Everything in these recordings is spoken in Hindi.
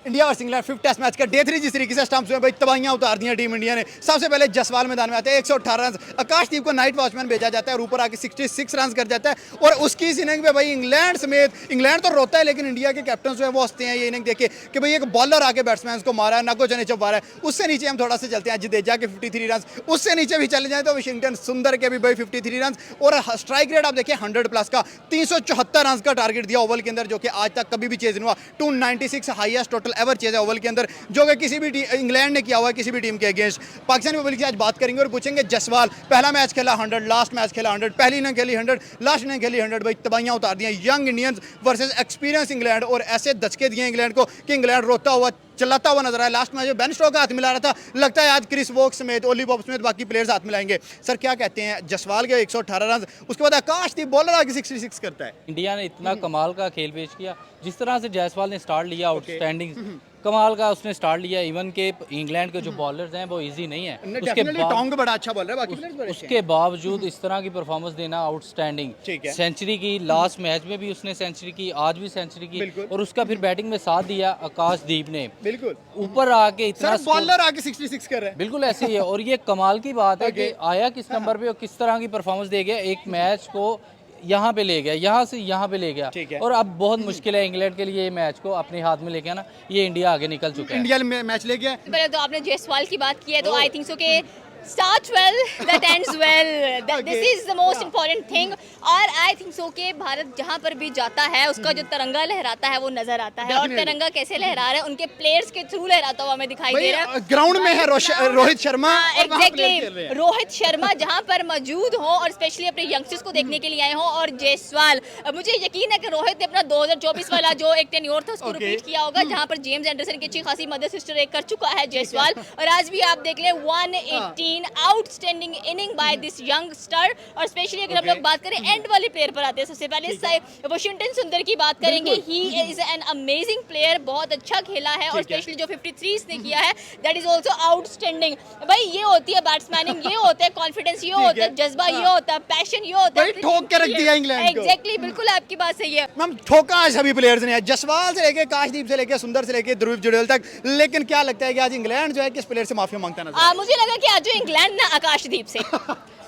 India versus England 5th test match का डे 3 जिस तरीके से स्टंप्स में भाई तबाहियां उतार दी हैं टीम इंडिया ने। सबसे पहले जसवाल मैदान में आते हैं, 118 रन, आकाशदीप को नाइट वॉचमैन भेजा जाता है और ऊपर आके 66 रन कर जाता है। और उसकी इस इनिंग में भाई इंग्लैंड समेत, इंग्लैंड तो रोता है लेकिन इंडिया के कैप्टन जो है वो हंसते हैं ये इनिंग देख के कि भाई एक बॉलर आके बैट्समैन को मारा है, नगो चने चौपा रहा है। उससे नीचे हम थोड़ा सा चलते हैं, जडेजा के 53 रन, उससे नीचे भी चले जाए तो वाशिंगटन सुंदर के भी भाई 53 रन और स्ट्राइक रेट आप देखिए 100 प्लस का, 374 रन का टारगेट दिया ओवल के अंदर, जो कि आज तक कभी भी चेज नहीं हुआ। 296 हाईएस्ट टोटल एवर चेज है ओवल के अंदर, जो कि किसी भी इंग्लैंड ने किया हुआ है किसी भी टीम के अगेंस्ट। पाकिस्तान पब्लिक से आज बात करेंगे और पूछेंगे जसवाल पहला मैच खेला 100, लास्ट मैच खेला 100, पहली इनिंग खेली 100, लास्ट इनिंग खेली 100, भाई तबाहियां उतार दी हैं young Indians versus experience England, और ऐसे धचके दिए इंग्लैंड को कि इंग्लैंड रोता हुआ चलाता हुआ नजर आया। लास्ट मैच में बेन स्टोक्स का हाथ मिला रहा था, लगता है आज क्रिस वोक्स समेत, ओली पॉप समेत बाकी प्लेयर्स हाथ मिलाएंगे। सर क्या कहते हैं, जसवाल के 118 रन, उसके बाद आकाशदीप बॉलर आगे 66 करता है। इंडिया ने इतना कमाल का खेल पेश किया, जिस तरह से जायसवाल ने स्टार्ट लिया, आउटस्टैंडिंग कमाल का उसने स्टार्ट लिया। इवन के इंग्लैंड के जो बॉलर्स हैं वो इजी नहीं है, टोंग बड़ा अच्छा बॉलर है, बाकी प्लेयर्स बड़े अच्छे हैं। उसके बावजूद इस तरह की परफॉर्मेंस देना आउटस्टैंडिंग। ठीक है। सेंचुरी की, लास्ट मैच में भी उसने सेंचुरी की, आज भी सेंचुरी की, और उसका फिर बैटिंग में साथ दिया आकाशदीप ने, बिल्कुल ऊपर आके इतना बॉलर आके 66 कर रहा है। बिल्कुल ऐसे ही है। और ये कमाल की बात है कि आया किस नंबर पे और किस तरह की परफॉर्मेंस दे गया, एक मैच को यहाँ पे ले गया, यहाँ से यहाँ पे ले गया। और अब बहुत मुश्किल है इंग्लैंड के लिए ये मैच को अपने हाथ में लेके आना, ये इंडिया आगे निकल चुका है। इंडिया मैच ले गया। पहले तो आपने जयसवाल की बात की है तो आई थिंक सो के starts well that ends well, this is the most important thing। और आई थिंक सो के भारत जहाँ पर भी जाता है उसका जो तिरंगा लहराता है वो नजर आता है, और तिरंगा कैसे लहरा रहा है उनके प्लेयर्स के थ्रू लहराता हुआ हमें दिखाई दे रहा है। ग्राउंड में है रोहित शर्मा, एग्जैक्टली रोहित शर्मा जहाँ पर मौजूद हो और स्पेशली अपने यंगस्टर्स को देखने के लिए आए हो, और जयसवाल, मुझे यकीन है कि रोहित ने अपना 2024 वाला जो एक टेन्योर था उसको रिपीट किया होगा, जहाँ पर जेम्स एंडरसन की अच्छी खासी मदर सिस्टर एक कर चुका है जयसवाल। और आज भी आप देख लें 118 outstanding inning by this youngster. और स्पेशली अगर हम लोग बात करें एंड वाले प्लेयर पर आते हैं, सबसे पहले वाशिंगटन सुंदर की बात करेंगे। He is an amazing player, बहुत अच्छा खेला है, और स्पेशली जो 53 इसने किया है दैट इज आल्सो आउटस्टैंडिंग। भाई ये होती है बैट्समैनिंग, ये होता है कॉन्फिडेंस, ये होता है जज्बा, ये होता है पैशन, ये होता है ठोक के रख दिया इंग्लैंड को। एग्जैक्टली, बिल्कुल आपकी बात सही है। मैम ठोका है सभी प्लेयर्स ने, जसवाल से लेके काशदीप से लेके सुंदर से लेके ध्रुव जुड़ेल तक, लेकिन क्या लगता है कि आज इंग्लैंड जो है किस प्लेयर से माफी मांगता नजर मुझे लगा कि आज जो इंग्लैंड ना आकाशदीप से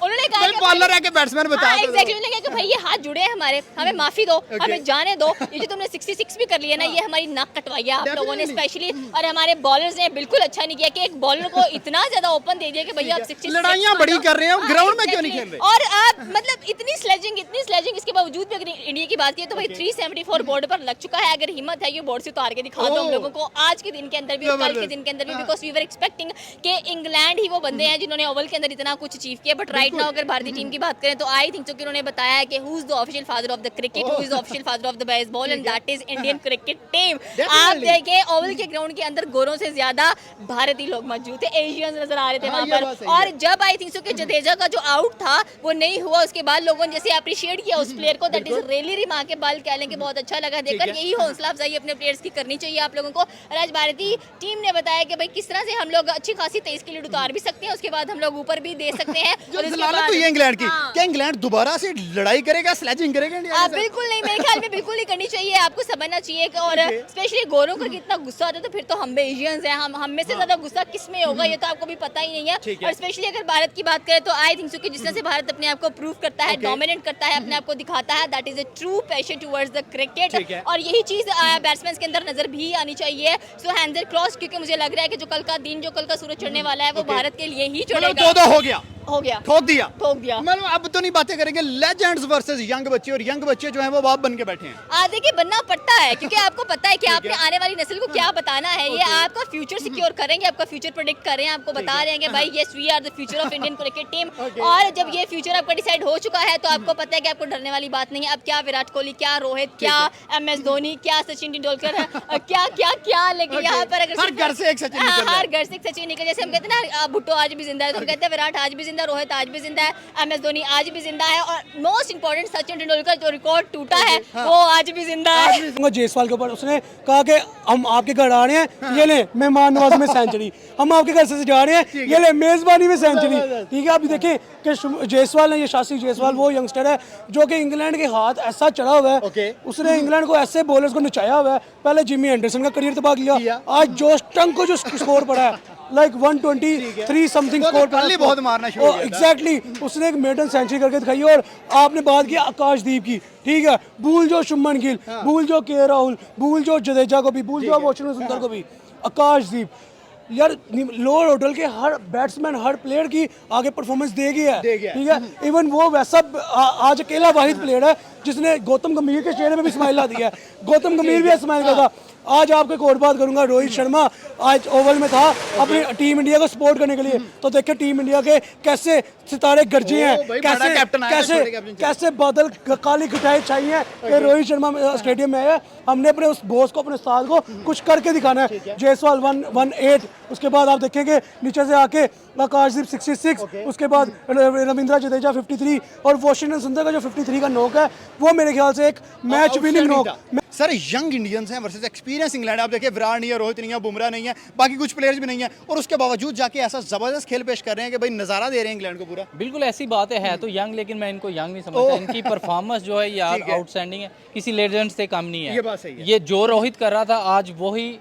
उन्होंने कहा कि बॉलर है कि बैट्समैन बता दो। एग्जैक्टली, उन्होंने कहा कि भाई ये हाथ जुड़े हैं हमारे, हमें माफी दो, हमें जाने दो, ये जो तुमने 66 भी कर लिया ना, ये हमारी नाक कटवाई है आप लोगों ने स्पेशली। और हमारे बॉलर्स ने बिल्कुल अच्छा नहीं किया कि एक बॉलर को इतना ज्यादा ओपन दे दिया कि भैया आप 66 लड़ाइयां बड़ी कर रहे हैं, ग्राउंड में क्यों नहीं खेल रहे? और आप मतलब इतनी स्लेजिंग इसके बावजूद भी अगर इंडिया की बात की तो भाई 374 बोर्ड पर लग चुका है। अगर हिम्मत है ये बोर्ड से उतार के दिखा दो हम लोगों को आज के दिन के अंदर भी और कल के दिन के अंदर भी, बिकॉज वी वर एक्सपेक्टिंग कि इंग्लैंड ही वो बंदे हैं जिन्होंने ओवल के अंदर इतना कुछ अचीव किया। बट राइट नाउ अगर भारतीय टीम की बात करें तो आई थिंक सो कि उन्होंने बताया है कि who is the official father of the cricket, who is the official father of the baseball, and that is Indian cricket team. आप देखें ओवल के ग्राउंड के अंदर गोरों से ज्यादा भारतीय लोग मौजूद थे, एशियंस नजर आ रहे थे वहां पर। और जब आई थिंक सो कि जडेजा का जो आउट था वो नहीं हुआ, उसके बाद लोगों ने जैसे अप्रिशिएट किया उस प्लेयर को, दैट इज रियली रिमार्केबल, कह लें कि बहुत अच्छा लगा देखकर। यही हौसला अफजाई अपने प्लेयर्स की करनी चाहिए आप लोगों को। और आज भारतीय टीम ने बताया कि भाई किस तरह से हम लोग अच्छी खासी 23 की लीड उतार भी सकते हैं, उसके बाद हम लोग ऊपर भी दे सकते हैं। और उसके बाद तो ये इंग्लैंड की, क्या इंग्लैंड दोबारा से लड़ाई करेगा, स्लेजिंग करेगा इंडिया? बिल्कुल नहीं, मेरे ख्याल में बिल्कुल नहीं करनी चाहिए, आपको समझना चाहिए। और स्पेशली गोरों का कितना गुस्सा आता है तो फिर तो हम एशियंस हैं, हम में से ज्यादा गुस्सा किस में होगा ये तो आपको भी पता ही नहीं है। और स्पेशली अगर भारत की बात करें तो आई थिंक सो कि जिस तरह से भारत अपने आप को प्रूव करता है, डोमिनेट करता है, अपने आप को दिखाता है, that is a true passion towards the cricket. और यही चीज बैट्समैन के अंदर नजर भी आनी चाहिए। सो हैंड्स आर क्रॉस, क्योंकि मुझे लग रहा है कि जो कल का दिन, जो कल का सूरज चढ़ने वाला है वो भारत के लिए ही चढ़ेगा। 2-2 हो गया, ठोक दिया। मतलब अब तो नहीं बातें करेंगे लेजेंड्स वर्सेस यंग बच्चे, और यंग बच्चे जो हैं वो बाप बन के बैठे हैं। देखिए बनना पड़ता है, क्योंकि आपको पता है कि आपने आने वाली नस्ल को क्या बताना है। ये आपका फ्यूचर सिक्योर करेंगे, आपका फ्यूचर प्रेडिक्ट कर रहे हैं, आपको बता रहे हैं कि भाई yes we are the future of Indian cricket team. और जब ये फ्यूचर आपका डिसाइड हो चुका है तो आपको पता है कि आपको डरने वाली बात नहीं है। अब क्या विराट कोहली, क्या रोहित, क्या MS धोनी, क्या सचिन तेंदुलकर, क्या क्या क्या, लेकिन यहाँ पर अगर हर घर से एक सचिन निकल, हर घर से एक सचिन निकल, जैसे हम कहते हैं ना भुट्टो आज भी जिंदा है, तो हम कहते हैं विराट आज भी जिंदा जिंदा, रोहित आज भी जिंदा है, MS धोनी आज भी जिंदा है, और मोस्ट इंपॉर्टेंट सचिन तेंदुलकर जो रिकॉर्ड टूटा है वो आज भी जिंदा है। जायसवाल के ऊपर उसने कहा कि हम आपके घर आ रहे हैं, ये ले मेहमान नवाजी में सेंचुरी, हम आपके घर से जा रहे हैं, ये ले मेजबानी में सेंचुरी। ठीक है, आप देखें कि जायसवाल है, ये शास्त्री जायसवाल वो यंगस्टर है जो कि इंग्लैंड के हाथ ऐसा चढ़ा हुआ है, उसने इंग्लैंड को ऐसे बॉलर्स को नचाया हुआ है। पहले जिमी एंडरसन का करियर तबाह किया, आज जोश टंग को जो स्कोर पड़ा है लाइक 123 समथिंग स्कोर पहले बहुत मारना शुरू किया था। एग्जैक्टली, उसने एक मेडन सेंचुरी करके दिखाई। और आपने बात की आकाशदीप की, ठीक है, भूल जो शुभमन गिल, भूल जो के राहुल, भूल जो जडेजा को भी, भूल जो वॉशिंगटन सुंदर को भी, आकाशदीप यार लोअर ऑर्डर के हर बैट्समैन हर प्लेयर की आगे परफॉर्मेंस दे गया है, ठीक है। इवन वो वैसा आज अकेला वाहिद प्लेयर है जिसने गौतम गंभीर के चेहरे पे भी स्माइल ला दिया है। गौतम गंभीर भी स्माइल का था। आज आपको एक और बात करूंगा, रोहित शर्मा आज ओवल में था अपनी टीम इंडिया को सपोर्ट करने के लिए, तो देखिए टीम इंडिया के कैसे सितारे गरजे हैं, कैसे बादल काली घटाई छाई है कि रोहित शर्मा स्टेडियम में आया। हमने अपने उस बॉस को, अपने उस्ताद को कुछ करके दिखाना है। जायसवाल 118, उसके बाद आप देखेंगे नीचे से आके आकाशदीप 66, उसके बाद रविंद्र जडेजा 53 और वॉशिंगटन सुंदर का जो 53 का नॉक है वो मेरे ख्याल से एक match winning knock. Sir young Indians हैं वर्सेस एक्सपीरियंस इंग्लैंड। आप देखिए विराट नहीं है, रोहित नहीं है, बुमराह नहीं है, बाकी कुछ प्लेयर्स भी नहीं है, और उसके बावजूद जाके ऐसा जबरदस्त खेल पेश कर रहे हैं कि भाई नजारा दे रहे हैं इंग्लैंड को पूरा। बिल्कुल ऐसी बात है तो यंग, लेकिन मैं इनको यंग नहीं समझता। इनकी परफॉर्मेंस जो है यार आउटस्टैंडिंग है, किसी लेजेंड से कम नहीं है। ये बात सही है। ये जो रोहित कर रहा था आज वही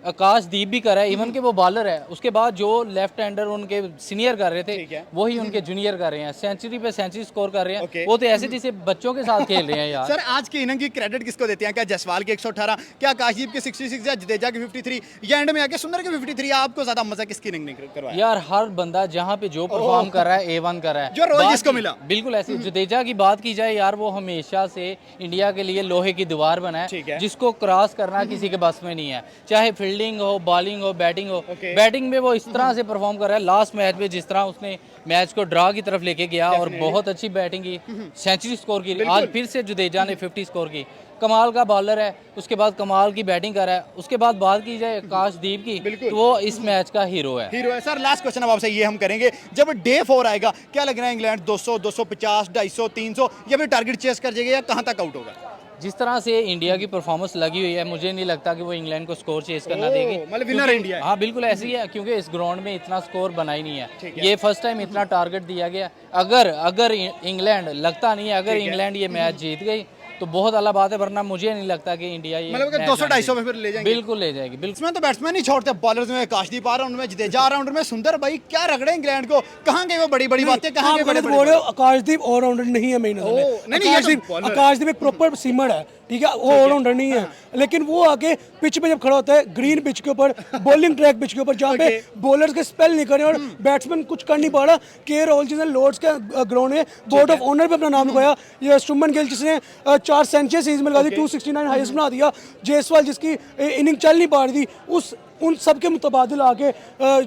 आकाशदीप भी कर रहा है, इवन के वो बॉलर है। उसके बाद जो लेफ्ट हैंडर उनके सीनियर कर रहे थे वही उनके जूनियर कर रहे हैं, सेंचुरी पे सेंचुरी स्कोर कर रहे हैं। वो तो ऐसे जैसे बच्चों के साथ खेल रहे हैं यार। सर आज की इनिंग की क्रेडिट किसको देते हैं? क्या जायसवाल के 118, क्या आकाशदीप के 66 या जडेजा के 53 या एंड में आके सुंदर के 53? आपको ज्यादा मजा किसकी इनिंग ने करवाया? यार हर बंदा जहाँ पे जो परफॉर्म कर रहा है A1 कर रहा है, जो रोज जिसको मिला। बिल्कुल ऐसे जडेजा की बात की जाए यार, वो हमेशा से इंडिया के लिए लोहे की दीवार बना है, जिसको क्रॉस करना किसी के बस में नहीं है। चाहे फील्डिंग हो, बॉलिंग हो, बैटिंग हो। बैटिंग में वो इस तरह से परफॉर्म कर रहा है, लास्ट मैच में जिस तरह उसने मैच को ड्रा की तरफ लेके गया और बहुत अच्छी बैटिंग की, सेंचुरी स्कोर की। आज फिर से जडेजा ने 50 स्कोर की। कमाल का बॉलर है, उसके बाद कमाल की बैटिंग कर रहा है। उसके बाद बात की जाए आकाशदीप की, तो वो इस मैच का हीरो है। सर लास्ट क्वेश्चन अब आपसे ये हम करेंगे, जब डे 4 आएगा क्या लग रहा है इंग्लैंड 200, 250, 250, 300 या फिर टारगेट चेस कर जाएगा या कहां तक आउट होगा? जिस तरह से इंडिया की परफॉर्मेंस लगी हुई है, मुझे नहीं लगता कि वो इंग्लैंड को स्कोर चेस करना देगी। मतलब विनर इंडिया है। हाँ बिल्कुल ऐसी ही है, क्योंकि इस ग्राउंड में इतना स्कोर बना ही नहीं है। ये फर्स्ट टाइम इतना टारगेट दिया गया। अगर इंग्लैंड, लगता नहीं है अगर इंग्लैंड ये मैच जीत गई तो बहुत अलग बात है, वरना मुझे नहीं लगता कि इंडिया ये मतलब 200-250 में फिर ले जाएंगे। बिल्कुल ले जाएगी। बिल्कुल इसमें तो बैट्समैन नहीं छोड़ते, बॉलर्स में आकाशदीप आ राउंड में, जडेजा राउंड में, सुंदर भाई क्या रगड़े इंग्लैंड को। कहां गए वो बड़ी बड़ी बातें, कहां गए बड़े बोल रहे हो? आकाशदीप ऑलराउंडर नहीं है मेरी नजर में। आकाशदीप एक प्रॉपर सीमर है, ठीक है, वो ऑलराउंडर नहीं है। लेकिन वो आके पिच पे जब खड़ा होता है, ग्रीन पिच के ऊपर, बॉलिंग ट्रैक पिच के ऊपर, जहाँ पे बॉलर्स के स्पेल नहीं करे और बैट्समैन कुछ कर नहीं पा रहा। के राहुल जिसने लॉर्ड्स के ग्राउंड में बोर्ड ऑफ ऑनर पे अपना नाम लिखवाया, ये शुभमन गिल जिसने 4 सेंचुरी सीरीज में लगा दी, 269 हाईएस्ट बना दिया, जायसवाल जिसकी इनिंग चल नहीं पा रही थी, उन सबके मुतबादिल आके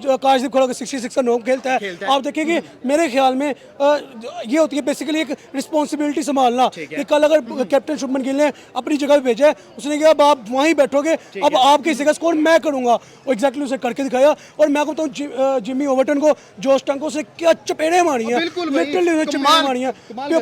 आकाशदीप खड़ा 66 का नॉक खेलता है। आप देखेंगे मेरे ख्याल में ये होती है बेसिकली एक रिस्पॉन्सिबिलिटी संभालना कि कल अगर कैप्टन शुभमन गिल ने अपनी जगह पे भेजा है, उसने कहा अब आप वहीं बैठोगे, अब आपके हिस्से का स्कोर मैं करूंगा। वो एग्जैक्टली उसे करके दिखाया। और मैं कहता हूँ जिमी ओवर्टन को, जोश टंग को, उसने क्या चपेड़े मारी हैं, लिटरली उसने चपेड़े मारी हैं।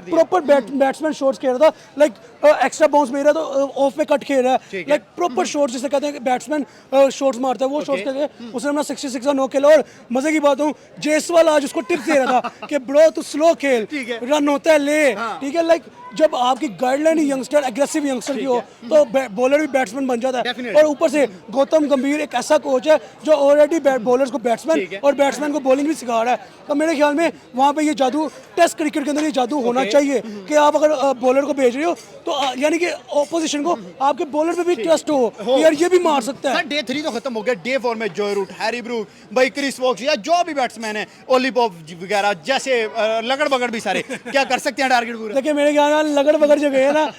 प्रॉपर बैट्समैन शॉट्स खेल रहा था, लाइक एक्स्ट्रा बाउंस मेरा तो ऑफ में कट खेल रहा है, लाइक प्रॉपर शॉट्स जिसे कहते हैं बैट्समैन शॉट्स मारता है, वो शॉट्स करके उसने अपना 66 का नॉक खेला। और मजे की बात हूँ, जायसवाल आज उसको टिप्स दे रहा था कि ब्रो तू स्लो खेल, रन होता है ले, ठीक है। लाइक जब आपकी गाइडलाइन यंगस्टर, एग्रेसिव यंगस्टर की हो तो बॉलर भी बैट्समैन बन जाता है। और ऊपर से गौतम गंभीर एक ऐसा कोच है जो ऑलरेडी बॉलर्स को बैट्समैन और बैट्समैन को बॉलिंग भी सिखा रहा है। तो मेरे ख्याल में वहाँ पे ये जादू, टेस्ट क्रिकेट के अंदर ये जादू होना चाहिए कि आप अगर बॉलर को भेज रहे हो तो यानी कि ऑपोजिशन को आपके बॉलर पे भी ट्रस्ट हो यार ये भी मार सकता है। डे 3 तो खत्म हो गया, डे 4 में जॉय रूट, हैरी ब्रूक, भाई क्रिस वोक्स या जो भी बैट्समैन है, ओली पॉप वगैरह जैसे लगड़ बगड़ भी सारे क्या कर सकते हैं टारगेट पूरा? देखिए मेरे ख्याल में लगड़ बगड़ जो गए ना,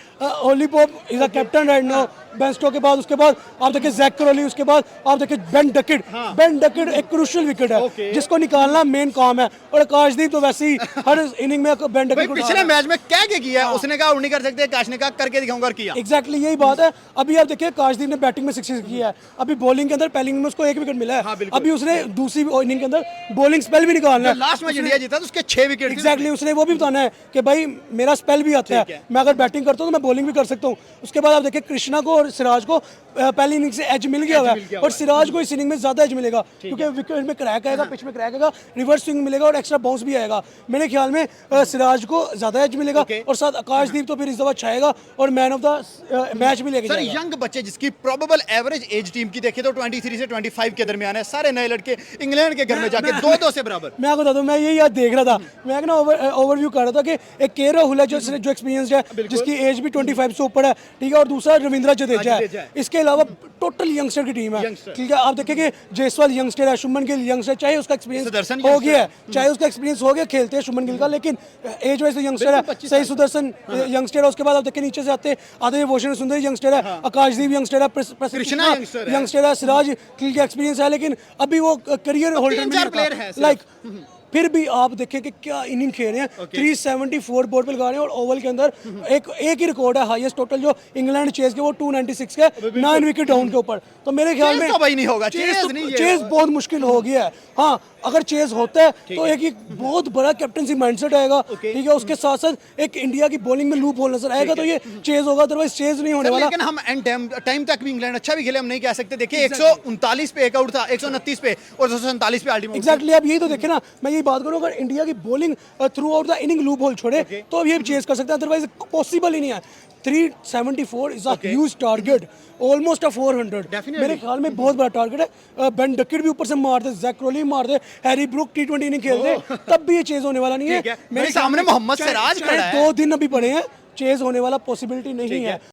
Ollie Pope is a captain right now, Ben Stokes के बाद, उसके बाद आप देखिए जैक क्रॉली, उसके बाद आप देखिए बेन डकेट। बेन डकेट एक क्रूशियल विकेट है जिसको निकालना मेन काम है, और आकाशदीप तो वैसे ही हर इनिंग में बेन भाई डकेट पिछले मैच में क्या किया, उसने कहा आउट नहीं कर सकते, आकाश ने कहा करके दिखाऊंगा, और किया। एग्जैक्टली यही बात है। अभी आप देखिए आकाशदीप ने बैटिंग में 6 किया है, अभी बॉलिंग के अंदर पहली इनिंग में उसको 1 विकेट मिला है, अभी उसने दूसरी इनिंग के अंदर बॉलिंग स्पेल भी निकालना है। लास्ट मैच इंडिया जीता तो उसके 6 विकेट। एग्जैक्टली उसने वो भी बताना है कि भाई मेरा स्पेल भी आता है, मैं अगर बैटिंग करता हूँ तो मैं बॉलिंग भी कर सकता हूँ। उसके बाद आप देखिए कृष्णा को और सिराज को पहली इनिंग से एज मिल गया हुआ है, और सिराज को इस इनिंग में ज्यादा एज मिलेगा क्योंकि विकेट में क्रैक आएगा, पिच में क्रैक आएगा, रिवर्स स्विंग मिलेगा और एक्स्ट्रा बाउंस भी आएगा। मेरे ख्याल में सिराज को ज्यादा एज मिलेगा, और साथ आकाशदीप तो फिर इस दफा छाएगा और मैन ऑफ द मैच भी लेके सर जाएगा। यंग बच्चे जिसकी प्रोबेबल एवरेज एज टीम की देखे तो 23 से 25 के दरमियान है, सारे नए लड़के इंग्लैंड के घर में जाके 2-2 से बराबर। मैं आपको बता दूं, मैं यही याद देख रहा था, मैं ना ओवरव्यू कर रहा था कि एक के राहुल है जो एक्सपीरियंस्ड है, जिसकी एज भी 25 से ऊपर है, ठीक है, और दूसरा रविंद्र जडेजा है। इसके अलावा टोटल यंगस्टर की टीम है, ठीक है। आप देखें कि जायसवाल यंगस्टर है, शुभमन गिल यंगस्टर, चाहे उसका एक्सपीरियंस हो गया है, चाहे उसका एक्सपीरियंस हो गया, खेलते हैं शुभमन गिल का, लेकिन एज वाइज यंगस्टर है। सही सुदर्शन यंगस्टर है, उसके बाद आप देखें नीचे से आते वोशन सुंदर यंगस्टर है, आकाशदीप यंगस्टर है, कृष्णा यंगस्टर है, सिराज गिल का एक्सपीरियंस है, लेकिन अभी वो करियर होल्डर में प्लेयर है लाइक। फिर भी आप देखें कि क्या इनिंग खेल रहे हैं, 374 बोर्ड पे लगा रहे हैं, और ओवल के अंदर एक ही रिकॉर्ड है हाईएस्ट टोटल जो इंग्लैंड चेज के, वो 296 के 9 विकेट डाउन के ऊपर। तो मेरे ख्याल में भाई नहीं होगा, चेज बहुत मुश्किल हो गया है। हाँ, अगर चेज होता है तो एक बहुत बड़ा कैप्टनसी माइंडसेट आएगा, ठीक है, उसके साथ साथ एक इंडिया की बॉलिंग में लूप होल नजर आएगा, तो ये चेज होगा, अदरवाइज चेज नहीं होने वाला। लेकिन हम एंड टाइम तक भी इंग्लैंड अच्छा भी खेले, हम नहीं कह सकते। देखिए 139 पे एक आउट था, 129 पे और 247 पे अल्टीमेट। एग्जैक्टली, अब यही तो देखे ना, मैं यही बात करूँ, अगर इंडिया की bowling through out the inning loop hole छोड़े तो अब ये चेज कर सकते हैं, अदरवाइज पॉसिबल ही नहीं है। 374 is a huge target, almost a 400। मेरे ख्याल में बहुत बड़ा टारगेट है। बेन डकेट भी ऊपर से मार दे, जैक क्रॉली मार दे, हैरी ब्रूक T20 नहीं खेल रहे, तब भी ये चेज होने वाला नहीं है। मेरे सामने मोहम्मद सिराज खड़ा है, 2 दिन अभी पड़े हैं, चेज होने वाला पॉसिबिलिटी नहीं है।